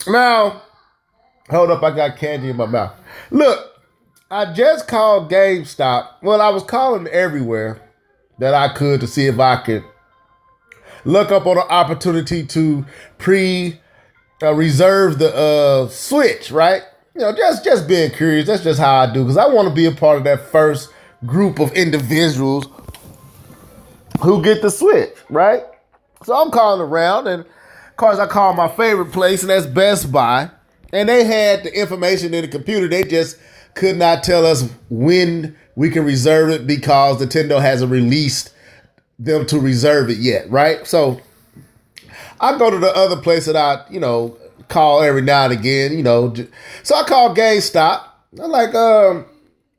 Now, hold up, I got candy in my mouth. Look, I just called GameStop. Well, I was calling everywhere that I could to see if I could look up on an opportunity to reserve the Switch, right? You know, just being curious. That's just how I do, because I want to be a part of that first group of individuals who get the Switch, right? So I'm calling around, and of course I called my favorite place, and that's Best Buy. And they had the information in the computer. They just could not tell us when we can reserve it because Nintendo hasn't released them to reserve it yet, right? So I go to the other place that I, call every now and again, So I called GameStop. I'm like, when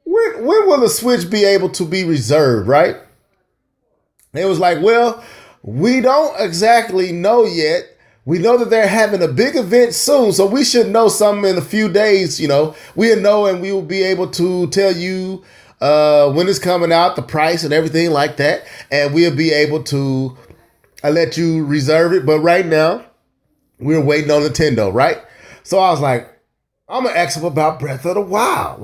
will the Switch be able to be reserved, right? They was like, well, we don't exactly know yet. We know that they're having a big event soon, so we should know something in a few days. We'll know, and we will be able to tell you when it's coming out, the price and everything like that, and we'll be able to let you reserve it. But right now, we're waiting on Nintendo, right? So I was like, I'm gonna ask them about Breath of the Wild,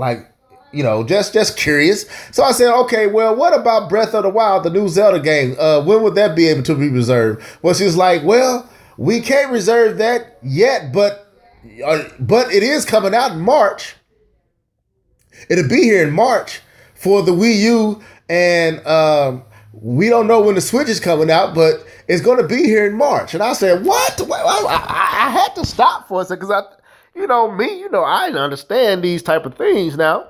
just curious. So I said, okay, well, what about Breath of the Wild, the new Zelda game? When would that be able to be reserved? Well, she was like, well, we can't reserve that yet, but it is coming out in March. It'll be here in March for the Wii U, and we don't know when the Switch is coming out, but it's going to be here in March. And I said, what? I had to stop for a second because I didn't understand these type of things now.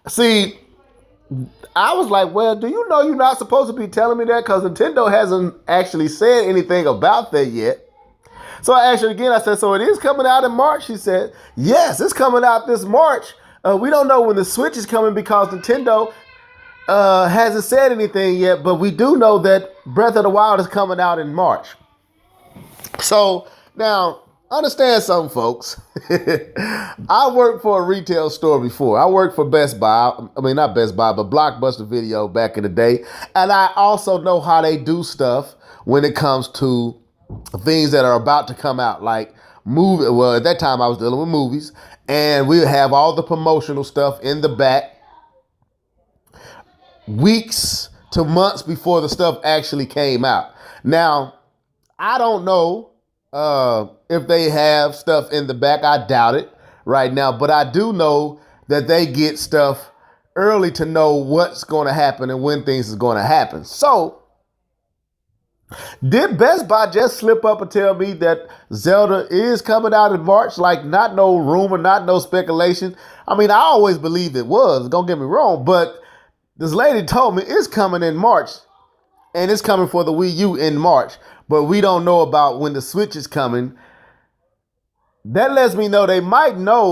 See, I was like, well, do you know you're not supposed to be telling me that? Because Nintendo hasn't actually said anything about that yet. So I asked her again. I said, so it is coming out in March? She said, yes, it's coming out this March. We don't know when the Switch is coming because Nintendo hasn't said anything yet. But we do know that Breath of the Wild is coming out in March. So now, understand something, folks. I worked for a retail store before. I worked for Best Buy. I mean, not Best Buy, but Blockbuster Video back in the day. And I also know how they do stuff when it comes to things that are about to come out, like movie. Well, at that time I was dealing with movies, and we would have all the promotional stuff in the back weeks to months before the stuff actually came out. Now, I don't know if they have stuff in the back. I doubt it right now, but I do know that they get stuff early to know what's going to happen and when things is going to happen. So, did Best Buy just slip up and tell me that Zelda is coming out in March? Like, not no rumor, not no speculation. I mean, I always believed it was, don't get me wrong, but this lady told me it's coming in March, and it's coming for the Wii U in March, but we don't know about when the Switch is coming. That lets me know they might know